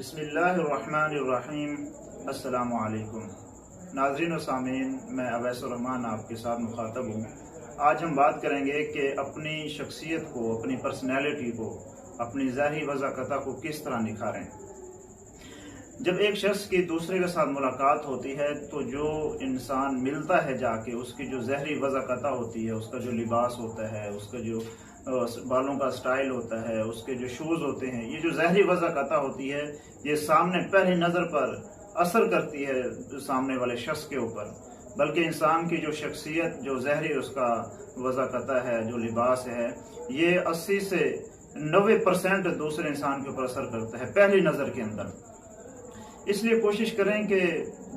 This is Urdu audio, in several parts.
بسم اللہ الرحمن الرحیم۔ السلام علیکم ناظرین و سامعین، میں اویس الرحمان آپ کے ساتھ مخاطب ہوں۔ آج ہم بات کریں گے کہ اپنی شخصیت کو، اپنی پرسنالٹی کو، اپنی ظاہری وضاحت کو کس طرح نکھاریں۔ جب ایک شخص کی دوسرے کے ساتھ ملاقات ہوتی ہے تو جو انسان ملتا ہے جا کے، اس کی جو ظاہری وضاحت ہوتی ہے، اس کا جو لباس ہوتا ہے، اس کا جو بالوں کا سٹائل ہوتا ہے، اس کے جو شوز ہوتے ہیں، یہ جو ظاہری وضاحت ہوتی ہے یہ سامنے پہلی نظر پر اثر کرتی ہے سامنے والے شخص کے اوپر، بلکہ انسان کی جو شخصیت، جو ظاہری اس کا وضاحت ہے، جو لباس ہے، یہ 80 سے 90% دوسرے انسان کے اوپر اثر کرتا ہے پہلی نظر کے اندر۔ اس لیے کوشش کریں کہ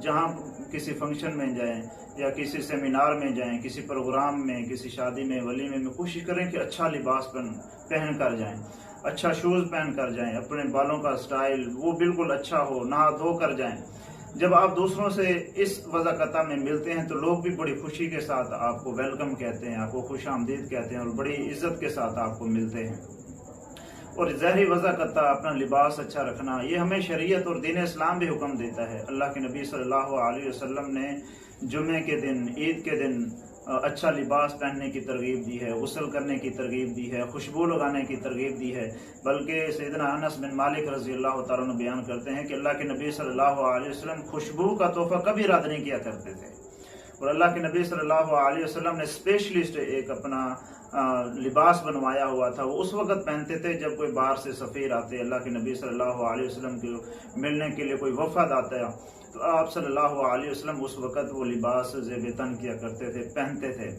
جہاں کسی فنکشن میں جائیں یا کسی سیمینار میں جائیں، کسی پروگرام میں، کسی شادی میں، ولیمے میں، کوشش کریں کہ اچھا لباس پہن کر جائیں، اچھا شوز پہن کر جائیں، اپنے بالوں کا سٹائل وہ بالکل اچھا ہو، نہا دھو کر جائیں۔ جب آپ دوسروں سے اس وضاحت میں ملتے ہیں تو لوگ بھی بڑی خوشی کے ساتھ آپ کو ویلکم کہتے ہیں، آپ کو خوش آمدید کہتے ہیں اور بڑی عزت کے ساتھ آپ کو ملتے ہیں۔ اور ظاہری وضاحت، اپنا لباس اچھا رکھنا، یہ ہمیں شریعت اور دین اسلام بھی حکم دیتا ہے۔ اللہ کے نبی صلی اللہ علیہ وسلم نے جمعے کے دن، عید کے دن اچھا لباس پہننے کی ترغیب دی ہے، غسل کرنے کی ترغیب دی ہے، خوشبو لگانے کی ترغیب دی ہے۔ بلکہ سیدنا انس بن مالک رضی اللہ تعالیٰ عنہ بیان کرتے ہیں کہ اللہ کے نبی صلی اللہ علیہ وسلم خوشبو کا تحفہ کبھی رد نہیں کیا کرتے تھے، اور اللہ کے نبی صلی اللہ علیہ وسلم نے اسپیشلسٹ ایک اپنا لباس بنوایا ہوا تھا، وہ اس وقت پہنتے تھے جب کوئی باہر سے سفیر آتے، اللہ کے نبی صلی اللہ علیہ وسلم کو ملنے کے لیے کوئی وفد آتا ہے تو آپ صلی اللہ علیہ وسلم اس وقت وہ لباس زیب تن کیا کرتے تھے، پہنتے تھے۔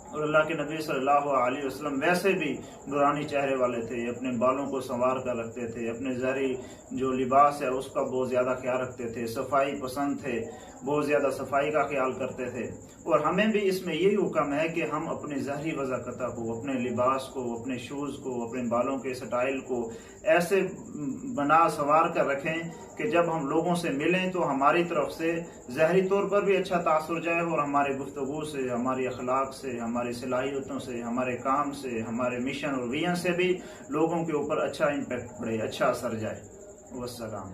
اور اللہ کے نبی صلی اللہ علیہ وسلم ویسے بھی نورانی چہرے والے تھے، اپنے بالوں کو سنوار کر رکھتے تھے، اپنے ظاہری جو لباس ہے اس کا بہت زیادہ خیال رکھتے تھے، صفائی پسند تھے، بہت زیادہ صفائی کا خیال کرتے تھے۔ اور ہمیں بھی اس میں یہی حکم ہے کہ ہم اپنی ظاہری وضاحت کو، اپنے لباس کو، اپنے شوز کو، اپنے بالوں کے سٹائل کو ایسے بنا سنوار کر رکھیں کہ جب ہم لوگوں سے ملیں تو ہماری طرف سے ظاہری طور پر بھی اچھا تاثر جائے، اور ہمارے گفتگو سے، ہماری اخلاق سے، ہماری صلاحیتوں سے، ہمارے کام سے، ہمارے مشن اور ویژن سے بھی لوگوں کے اوپر اچھا امپیکٹ پڑے، اچھا اثر جائے۔ والسلام۔